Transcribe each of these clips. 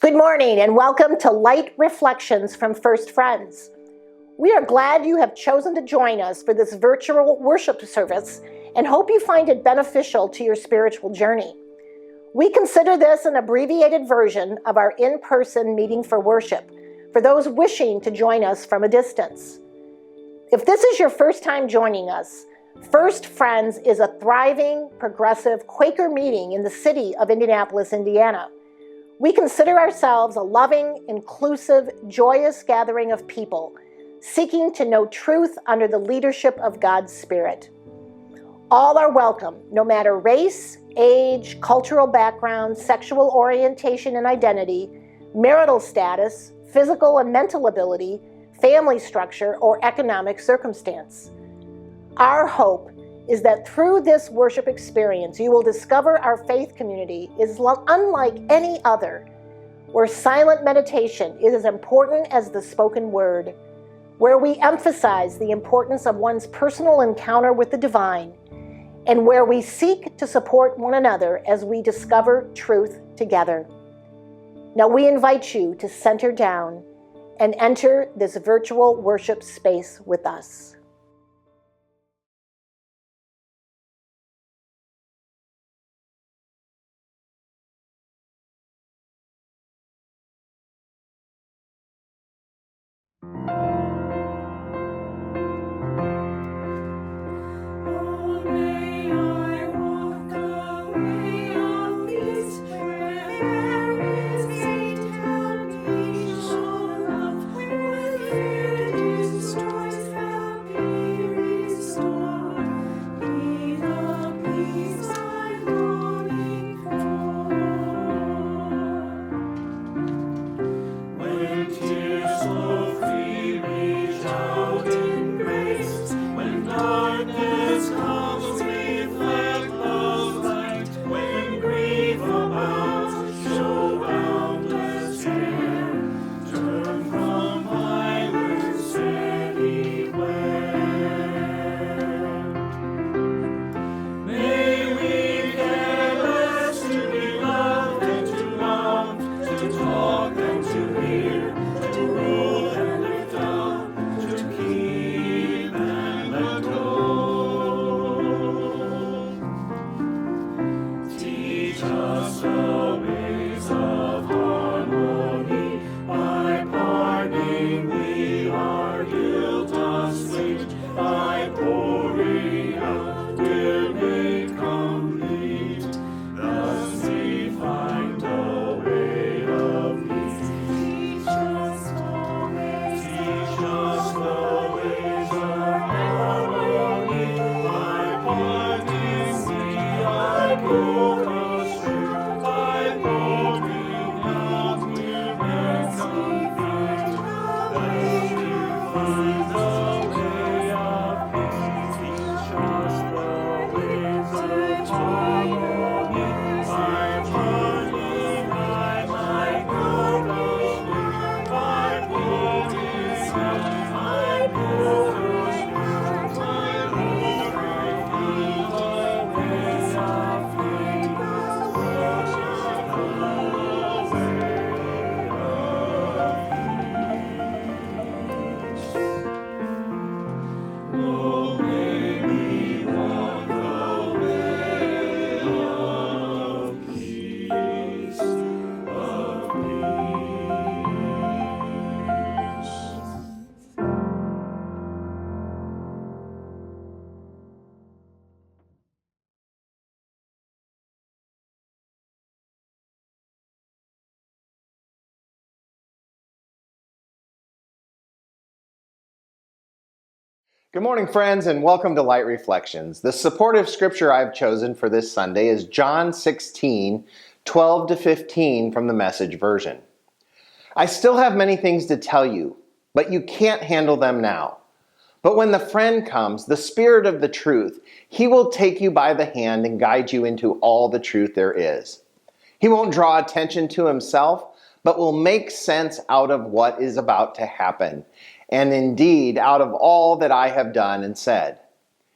Good morning and welcome to Light Reflections from First Friends. We are glad you have chosen to join us for this virtual worship service and hope you find it beneficial to your spiritual journey. We consider this an abbreviated version of our in-person meeting for worship for those wishing to join us from a distance. If this is your first time joining us, First Friends is a thriving, progressive Quaker meeting in the city of Indianapolis, Indiana. We consider ourselves a loving, inclusive, joyous gathering of people seeking to know truth under the leadership of God's Spirit. All are welcome, no matter race, age, cultural background, sexual orientation and identity, marital status, physical and mental ability, family structure, or economic circumstance. Our hope is that through this worship experience, you will discover our faith community is unlike any other, where silent meditation is as important as the spoken word, where we emphasize the importance of one's personal encounter with the divine, and where we seek to support one another as we discover truth together. Now we invite you to center down and enter this virtual worship space with us. Good morning, friends, and welcome to Light Reflections. The supportive scripture I've chosen for this Sunday is John 16, 12 to 15 from the Message version. I still have many things to tell you, but you can't handle them now. But when the friend comes, the Spirit of the truth, he will take you by the hand and guide you into all the truth there is. He won't draw attention to himself, but will make sense out of what is about to happen, and indeed out of all that I have done and said.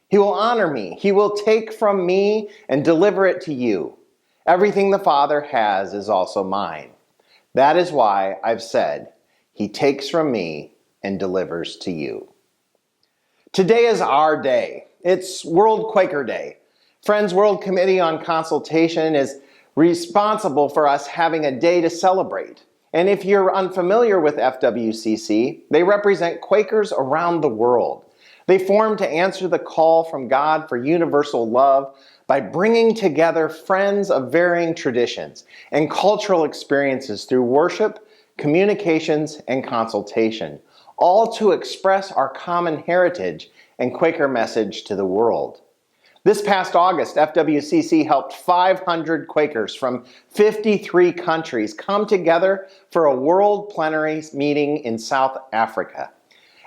He will honor me. He will take from me and deliver it to you. Everything the Father has is also mine. That is why I've said, He takes from me and delivers to you. Today is our day. It's World Quaker Day. Friends World Committee on Consultation is responsible for us having a day to celebrate. And if you're unfamiliar with FWCC, they represent Quakers around the world. They formed to answer the call from God for universal love by bringing together friends of varying traditions and cultural experiences through worship, communications, and consultation, all to express our common heritage and Quaker message to the world. This past August, FWCC helped 500 Quakers from 53 countries come together for a world plenary meeting in South Africa.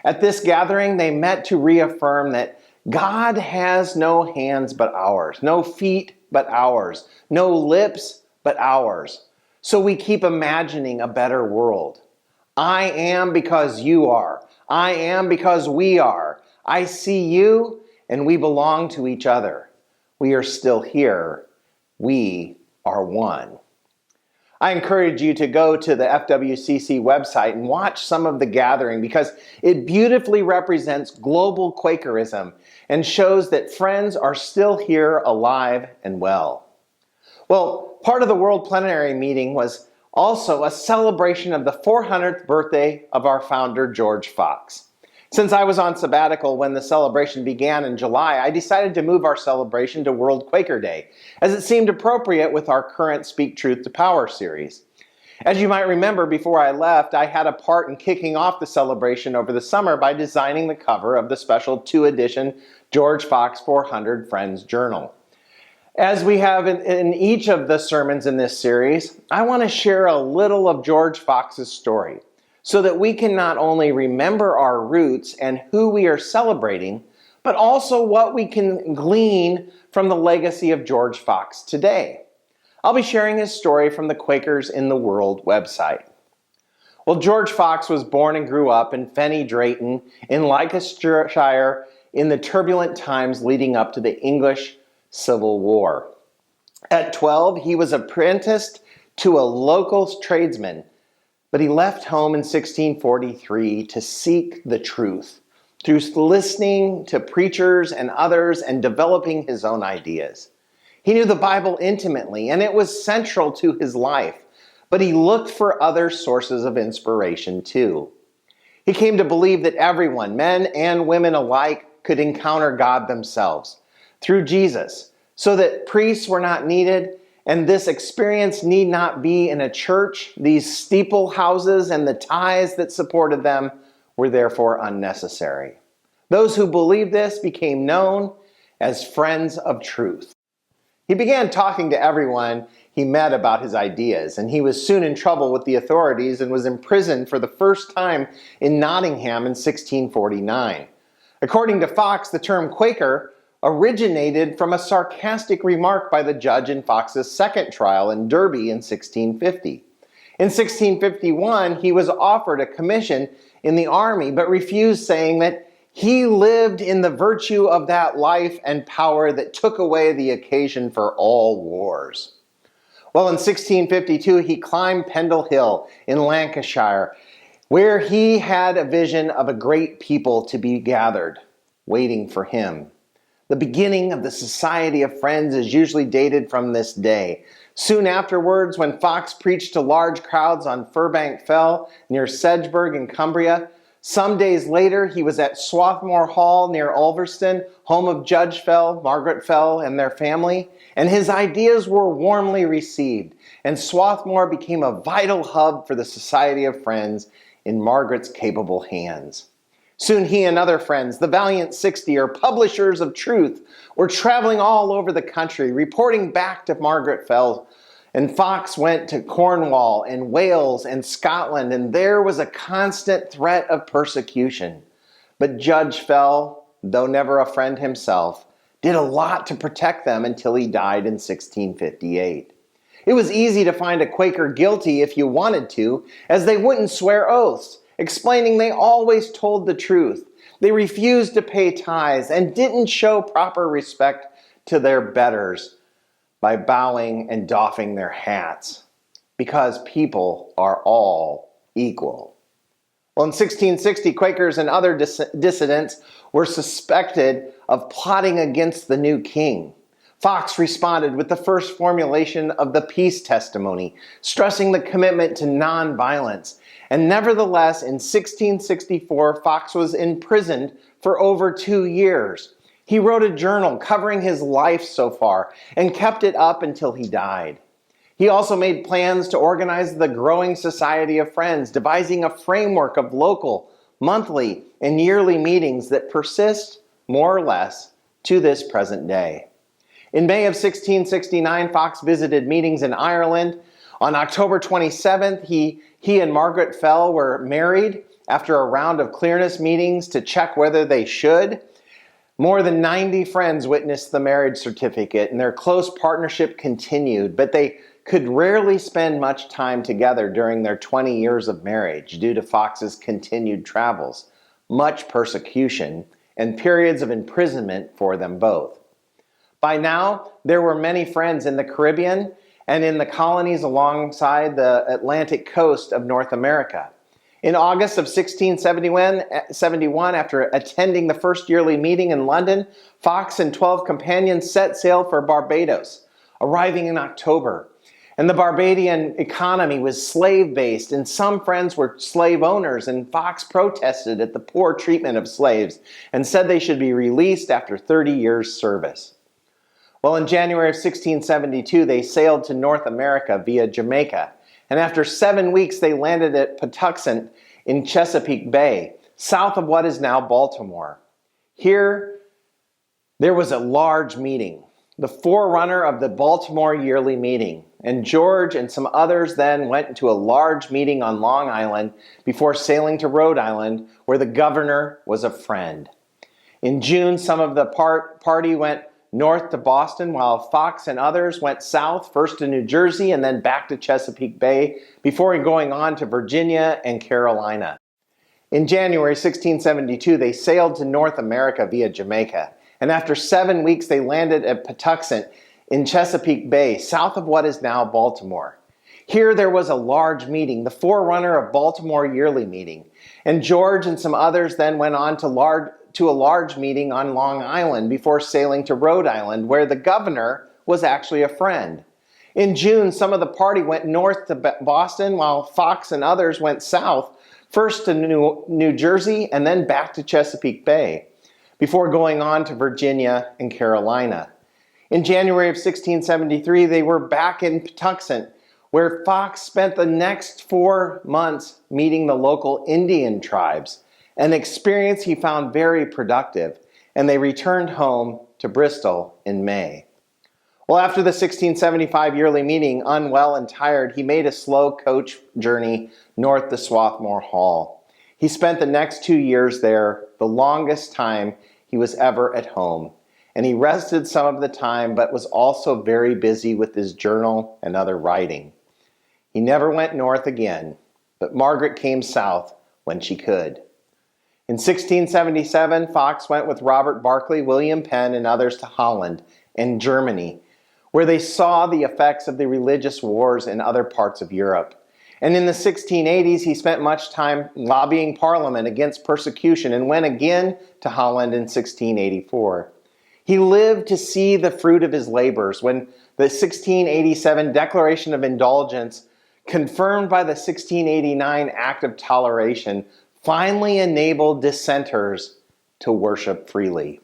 At this gathering, they met to reaffirm that God has no hands but ours, no feet but ours, no lips but ours. So we keep imagining a better world. I am because you are. I am because we are. I see you and we belong to each other. We are still here. We are one. I encourage you to go to the FWCC website and watch some of the gathering because it beautifully represents global Quakerism and shows that friends are still here alive and well. Well, part of the World Plenary meeting was also a celebration of the 400th birthday of our founder, George Fox. Since I was on sabbatical when the celebration began in July, I decided to move our celebration to World Quaker Day, as it seemed appropriate with our current Speak Truth to Power series. As you might remember, before I left, I had a part in kicking off the celebration over the summer by designing the cover of the special 2-edition George Fox 400 Friends Journal. As we have in each of the sermons in this series, I want to share a little of George Fox's story, so that we can not only remember our roots and who we are celebrating, but also what we can glean from the legacy of George Fox today. I'll be sharing his story from the Quakers in the World website. Well, George Fox was born and grew up in Fenny Drayton in Lancashire in the turbulent times leading up to the English Civil War. At 12, he was apprenticed to a local tradesman, but he left home in 1643 to seek the truth through listening to preachers and others and developing his own ideas. He knew the Bible intimately, and it was central to his life, but he looked for other sources of inspiration too. He came to believe that everyone, men and women alike, could encounter God themselves through Jesus, so that priests were not needed, and this experience need not be in a church. These steeple houses and the ties that supported them were therefore unnecessary. Those who believed this became known as friends of truth. He began talking to everyone he met about his ideas, and he was soon in trouble with the authorities and was imprisoned for the first time in Nottingham in 1649. According to Fox, the term Quaker originated from a sarcastic remark by the judge in Fox's second trial in Derby in 1650. In 1651, he was offered a commission in the army, but refused, saying that he lived in the virtue of that life and power that took away the occasion for all wars. Well, in 1652, he climbed Pendle Hill in Lancashire, where he had a vision of a great people to be gathered, waiting for him. The beginning of the Society of Friends is usually dated from this day. Soon afterwards, when Fox preached to large crowds on Firbank Fell near Sedgeburgh in Cumbria, some days later he was at Swarthmore Hall near Ulverston, home of Judge Fell, Margaret Fell, and their family, and his ideas were warmly received, and Swarthmore became a vital hub for the Society of Friends in Margaret's capable hands. Soon he and other friends, the Valiant 60, or publishers of truth, were traveling all over the country, reporting back to Margaret Fell. And Fox went to Cornwall and Wales and Scotland, and there was a constant threat of persecution. But Judge Fell, though never a friend himself, did a lot to protect them until he died in 1658. It was easy to find a Quaker guilty if you wanted to, as they wouldn't swear oaths, explaining they always told the truth. They refused to pay tithes and didn't show proper respect to their betters by bowing and doffing their hats. because people are all equal. Well, in 1660, Quakers and other dissidents were suspected of plotting against the new king. Fox responded with the first formulation of the peace testimony, stressing the commitment to nonviolence. And nevertheless, in 1664, Fox was imprisoned for over 2 years. He wrote a journal covering his life so far and kept it up until he died. He also made plans to organize the growing Society of Friends, devising a framework of local, monthly, and yearly meetings that persist, more or less, to this present day. In May of 1669, Fox visited meetings in Ireland. On October 27th, he and Margaret Fell were married after a round of clearness meetings to check whether they should. More than 90 friends witnessed the marriage certificate, and their close partnership continued, but they could rarely spend much time together during their 20 years of marriage due to Fox's continued travels, much persecution, and periods of imprisonment for them both. By now, there were many friends in the Caribbean and in the colonies alongside the Atlantic coast of North America. In August of 1671, after attending the first yearly meeting in London, Fox and 12 companions set sail for Barbados, arriving in October. And the Barbadian economy was slave-based, and some friends were slave owners, and Fox protested at the poor treatment of slaves and said they should be released after 30 years' service. Well, in January of 1672, they sailed to North America via Jamaica, and after 7 weeks, they landed at Patuxent in Chesapeake Bay, south of what is now Baltimore. Here, there was a large meeting, the forerunner of the Baltimore yearly meeting, and George and some others then went to a large meeting on Long Island before sailing to Rhode Island, where the governor was a friend. In June, some of the party went north to Boston, while Fox and others went south, first to New Jersey and then back to Chesapeake Bay, before going on to Virginia and Carolina. In January 1672, they sailed to North America via Jamaica, and after 7 weeks, they landed at Patuxent in Chesapeake Bay, south of what is now Baltimore. Here there was a large meeting, the forerunner of Baltimore yearly meeting, and George and some others then went on to a large meeting on Long Island before sailing to Rhode Island, where the governor was actually a friend. In June, some of the party went north to Boston, while Fox and others went south, first to New Jersey and then back to Chesapeake Bay, before going on to Virginia and Carolina. In January of 1673, they were back in Patuxent, where Fox spent the next 4 months meeting the local Indian tribes, an experience he found very productive, and they returned home to Bristol in May. Well, after the 1675 yearly meeting, unwell and tired, he made a slow coach journey north to Swarthmore Hall. He spent the next 2 years there, the longest time he was ever at home, and he rested some of the time, but was also very busy with his journal and other writing. He never went north again, but Margaret came south when she could. In 1677, Fox went with Robert Barclay, William Penn, and others to Holland and Germany, where they saw the effects of the religious wars in other parts of Europe. And in the 1680s, he spent much time lobbying Parliament against persecution and went again to Holland in 1684. He lived to see the fruit of his labors when the 1687 Declaration of Indulgence, confirmed by the 1689 Act of Toleration, finally enabled dissenters to worship freely.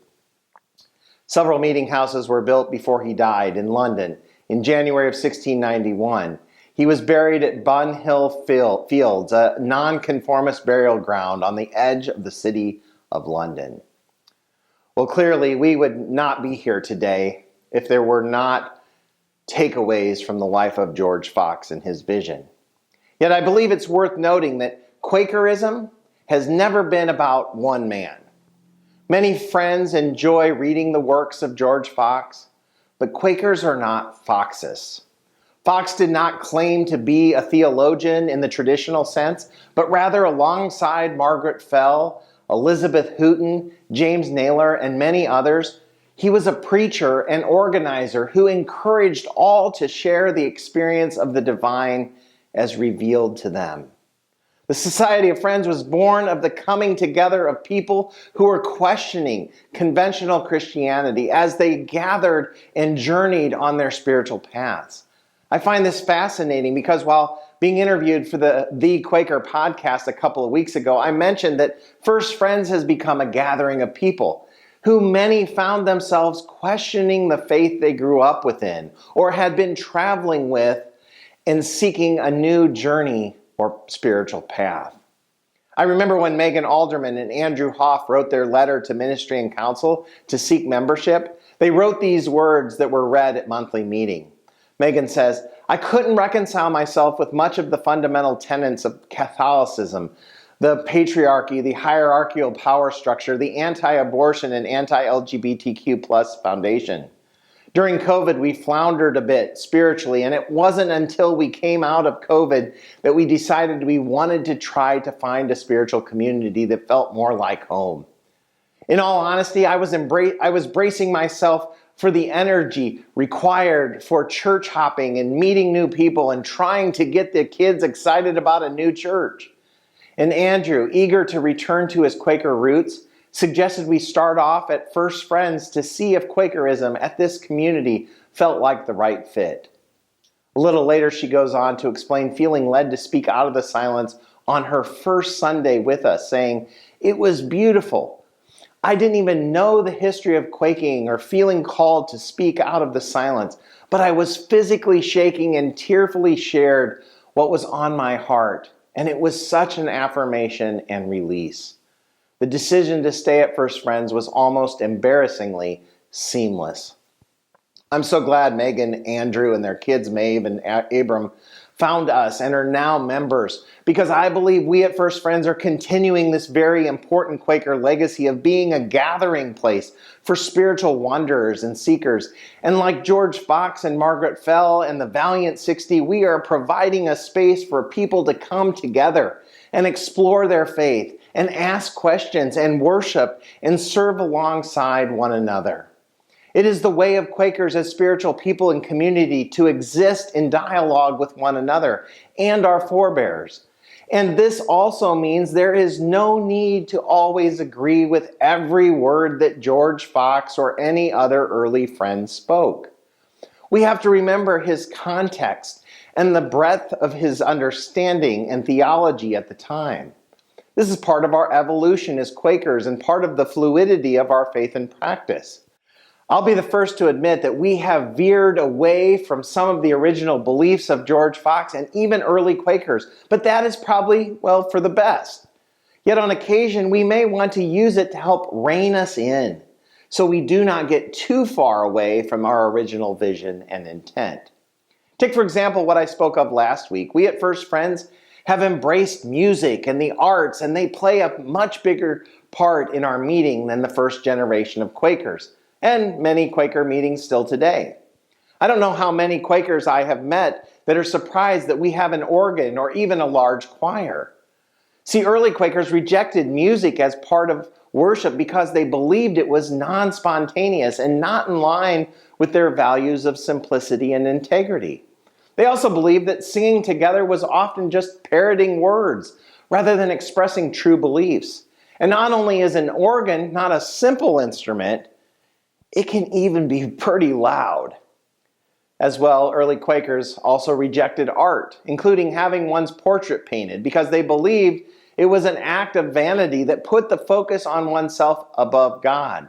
Several meeting houses were built before he died in London in January of 1691. He was buried at Bun Hill Fields, a nonconformist burial ground on the edge of the city of London. Well, clearly, we would not be here today if there were not takeaways from the life of George Fox and his vision. Yet I believe it's worth noting that Quakerism has never been about one man. Many friends enjoy reading the works of George Fox, but Quakers are not Foxists. Fox did not claim to be a theologian in the traditional sense, but rather alongside Margaret Fell, Elizabeth Hooton, James Naylor, and many others, he was a preacher and organizer who encouraged all to share the experience of the divine as revealed to them. The Society of Friends was born of the coming together of people who were questioning conventional Christianity as they gathered and journeyed on their spiritual paths. I find this fascinating because while being interviewed for the Quaker podcast a couple of weeks ago, I mentioned that First Friends has become a gathering of people who many found themselves questioning the faith they grew up within or had been traveling with and seeking a new journey or spiritual path. I remember when Megan Alderman and Andrew Hoff wrote their letter to Ministry and Council to seek membership. They wrote these words that were read at monthly meeting. Megan says, "I couldn't reconcile myself with much of the fundamental tenets of Catholicism, the patriarchy, the hierarchical power structure, the anti-abortion and anti-LGBTQ+ foundation. During COVID, we floundered a bit spiritually, and it wasn't until we came out of COVID that we decided we wanted to try to find a spiritual community that felt more like home. In all honesty, I was bracing myself for the energy required for church hopping and meeting new people and trying to get the kids excited about a new church. And Andrew, eager to return to his Quaker roots, suggested we start off at First Friends to see if Quakerism at this community felt like the right fit." A little later, she goes on to explain feeling led to speak out of the silence on her first Sunday with us, saying, "It was beautiful. I didn't even know the history of quaking or feeling called to speak out of the silence, but I was physically shaking and tearfully shared what was on my heart, and it was such an affirmation and release. The decision to stay at First Friends was almost embarrassingly seamless." I'm so glad Megan, Andrew, and their kids, Maeve and Abram, found us and are now members, because I believe we at First Friends are continuing this very important Quaker legacy of being a gathering place for spiritual wanderers and seekers. And like George Fox and Margaret Fell and the Valiant 60, we are providing a space for people to come together and explore their faith and ask questions and worship and serve alongside one another. It is the way of Quakers as spiritual people and community to exist in dialogue with one another and our forebears. And this also means there is no need to always agree with every word that George Fox or any other early friend spoke. We have to remember his context and the breadth of his understanding and theology at the time. This is part of our evolution as Quakers and part of the fluidity of our faith and practice. I'll be the first to admit that we have veered away from some of the original beliefs of George Fox and even early Quakers, but that is probably, well, for the best. Yet on occasion, we may want to use it to help rein us in, so we do not get too far away from our original vision and intent. Take, for example, what I spoke of last week. We at First Friends have embraced music and the arts, and they play a much bigger part in our meeting than the first generation of Quakers, and many Quaker meetings still today. I don't know how many Quakers I have met that are surprised that we have an organ or even a large choir. See, early Quakers rejected music as part of worship because they believed it was non-spontaneous and not in line with their values of simplicity and integrity. They also believed that singing together was often just parroting words rather than expressing true beliefs. And not only is an organ not a simple instrument, it can even be pretty loud. As well, early Quakers also rejected art, including having one's portrait painted, because they believed it was an act of vanity that put the focus on oneself above God.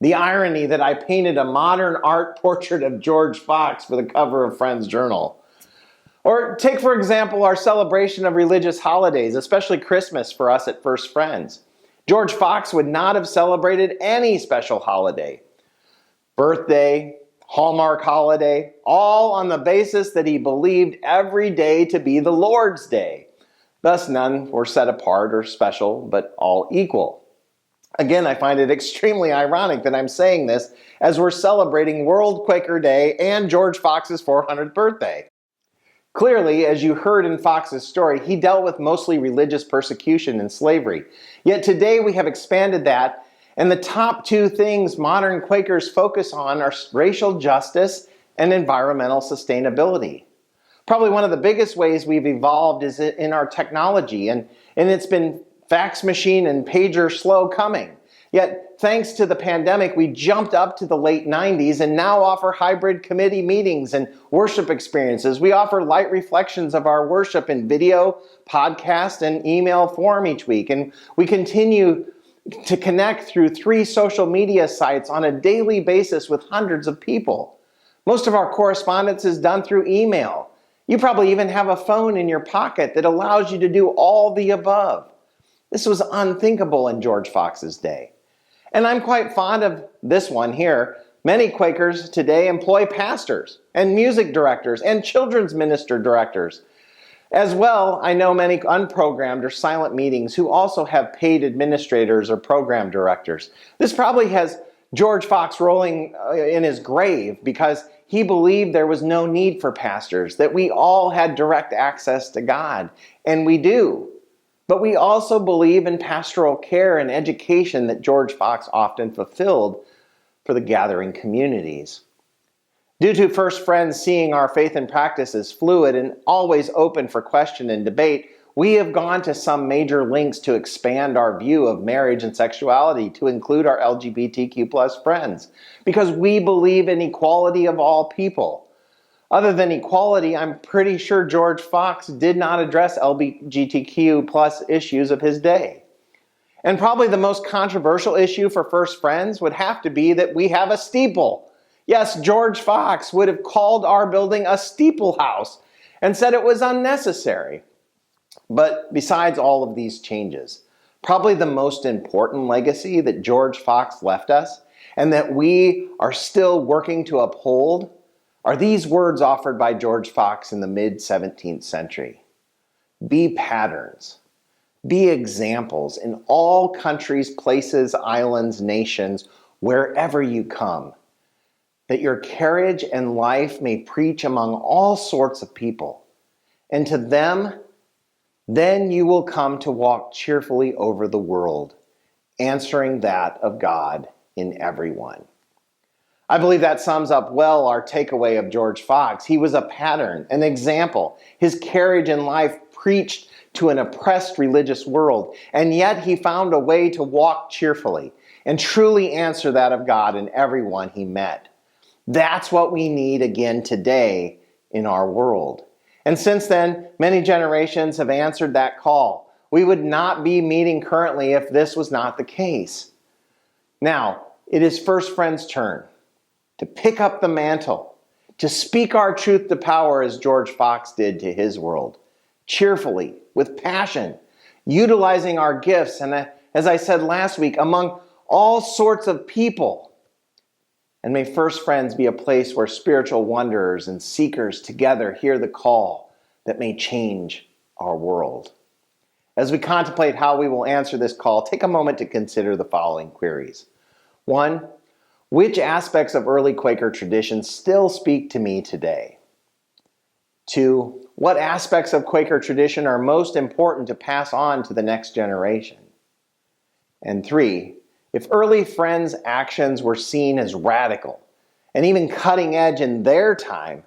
The irony that I painted a modern art portrait of George Fox for the cover of Friends Journal. Or take, for example, our celebration of religious holidays, especially Christmas for us at First Friends. George Fox would not have celebrated any special holiday. Birthday, Hallmark holiday, all on the basis that he believed every day to be the Lord's Day. Thus, none were set apart or special, but all equal. Again, I find it extremely ironic that I'm saying this as we're celebrating World Quaker Day and George Fox's 400th birthday. Clearly, as you heard in Fox's story, he dealt with mostly religious persecution and slavery. Yet today we have expanded that, and the top two things modern Quakers focus on are racial justice and environmental sustainability. Probably one of the biggest ways we've evolved is in our technology, and it's been fax machine and pager slow coming. Yet, thanks to the pandemic, we jumped up to the late 90s and now offer hybrid committee meetings and worship experiences. We offer light reflections of our worship in video, podcast, and email form each week. And we continue to connect through 3 social media sites on a daily basis with hundreds of people. Most of our correspondence is done through email. You probably even have a phone in your pocket that allows you to do all the above. This was unthinkable in George Fox's day. And I'm quite fond of this one here. Many Quakers today employ pastors and music directors and children's minister directors. As well, I know many unprogrammed or silent meetings who also have paid administrators or program directors. This probably has George Fox rolling in his grave because he believed there was no need for pastors, that we all had direct access to God, and we do. But we also believe in pastoral care and education that George Fox often fulfilled for the gathering communities. Due to First Friends seeing our faith and practice as fluid and always open for question and debate, we have gone to some major lengths to expand our view of marriage and sexuality to include our LGBTQ+ friends, because we believe in equality of all people. Other than equality, I'm pretty sure George Fox did not address LGBTQ+ issues of his day. And probably the most controversial issue for First Friends would have to be that we have a steeple. Yes, George Fox would have called our building a steeple house and said it was unnecessary. But besides all of these changes, probably the most important legacy that George Fox left us and that we are still working to uphold are these words offered by George Fox in the mid-17th century. Be patterns. Be examples in all countries, places, islands, nations, wherever you come, that your carriage and life may preach among all sorts of people, and to them, then you will come to walk cheerfully over the world, answering that of God in everyone. I believe that sums up well our takeaway of George Fox. He was a pattern, an example. His carriage and life preached to an oppressed religious world, and yet he found a way to walk cheerfully and truly answer that of God in everyone he met. That's what we need again today in our world. And since then, many generations have answered that call. We would not be meeting currently if this was not the case. Now, it is First Friends' turn to pick up the mantle, to speak our truth to power as George Fox did to his world, cheerfully, with passion, utilizing our gifts, and as I said last week, among all sorts of people. And may First Friends be a place where spiritual wanderers and seekers together hear the call that may change our world. As we contemplate how we will answer this call, take a moment to consider the following queries. 1, which aspects of early Quaker tradition still speak to me today? 2, what aspects of Quaker tradition are most important to pass on to the next generation? And 3, if early Friends' actions were seen as radical and even cutting edge in their time,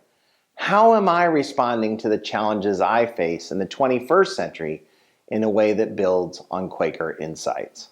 how am I responding to the challenges I face in the 21st century in a way that builds on Quaker insights?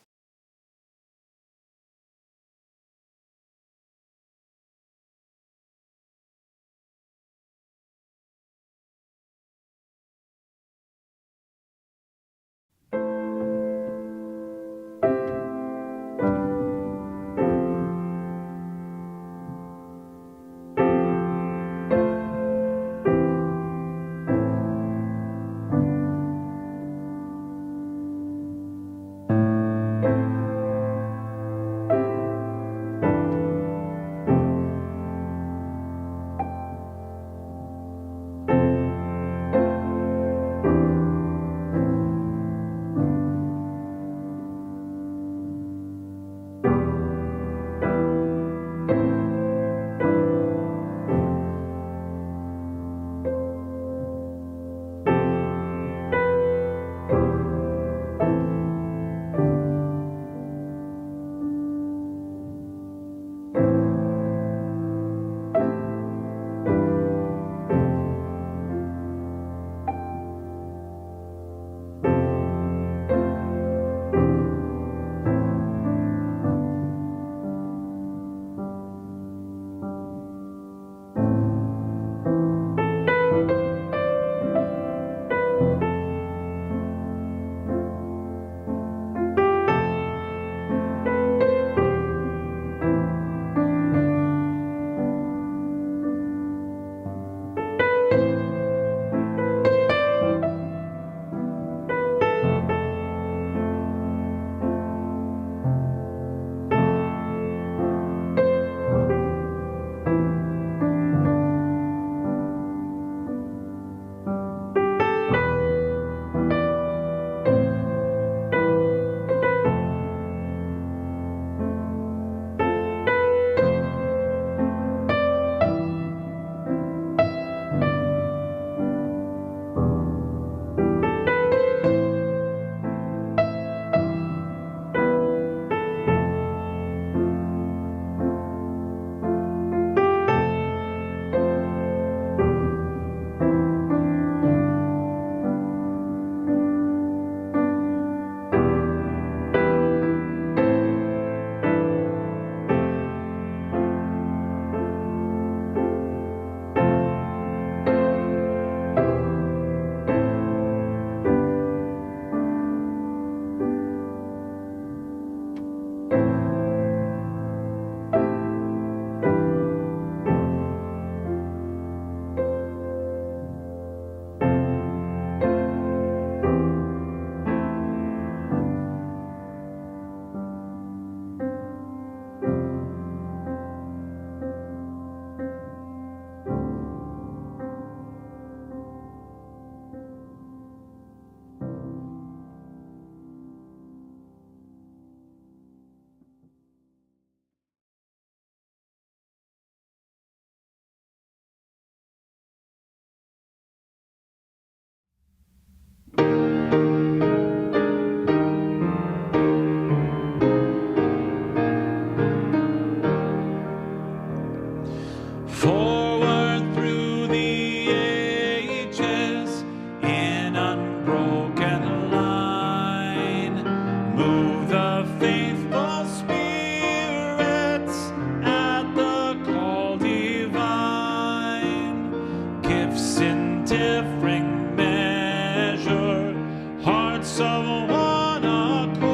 voice of one accord,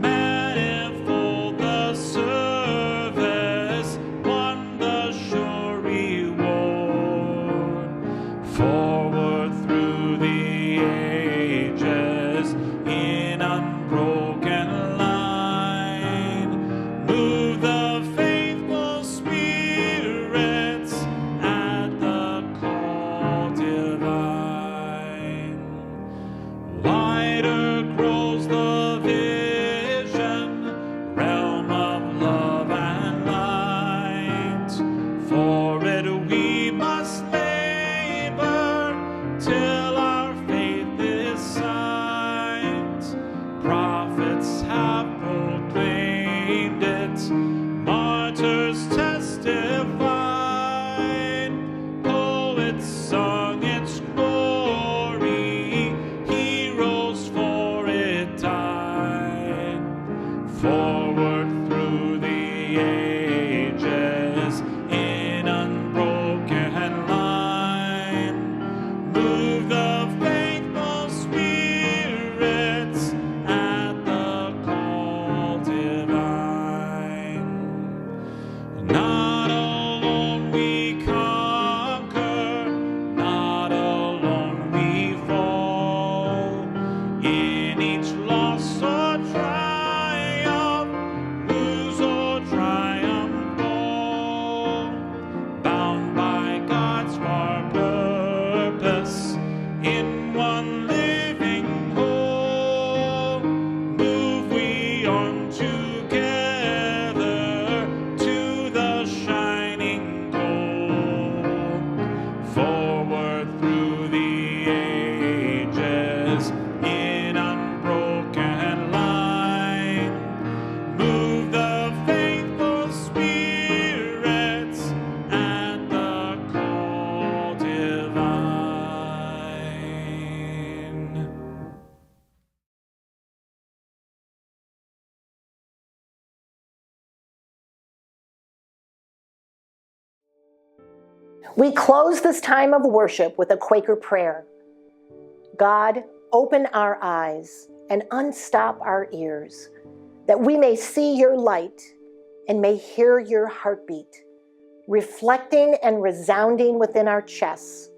manifold the service, won the sure reward. Forward through the ages in unbroken line, move the faithful spirits at the call divine. Wider grows the vision, realm of love and light. For it we must labor till our faith is sight. Prophets have proclaimed it, martyrs testified, poets sung its glory, heroes for it died. Forward through the ages in unbroken line, move the faithful spirits at the call divine. Not alone we conquer, not alone we fall. In each loss or triumph, lose or triumph all. Bound by God's far purpose, in one living whole, move we on together to the shining goal. Forward through the ages in unbroken line, move the faithful spirits at the call divine. We close this time of worship with a Quaker prayer. God, open our eyes and unstop our ears, that we may see your light and may hear your heartbeat, reflecting and resounding within our chests,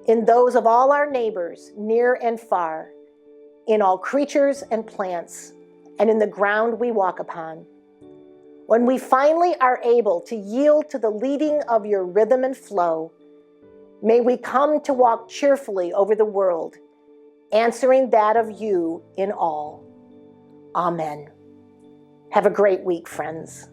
in those of all our neighbors, near and far, in all creatures and plants, and in the ground we walk upon. When we finally are able to yield to the leading of your rhythm and flow, may we come to walk cheerfully over the world, answering that of you in all. Amen. Have a great week, friends.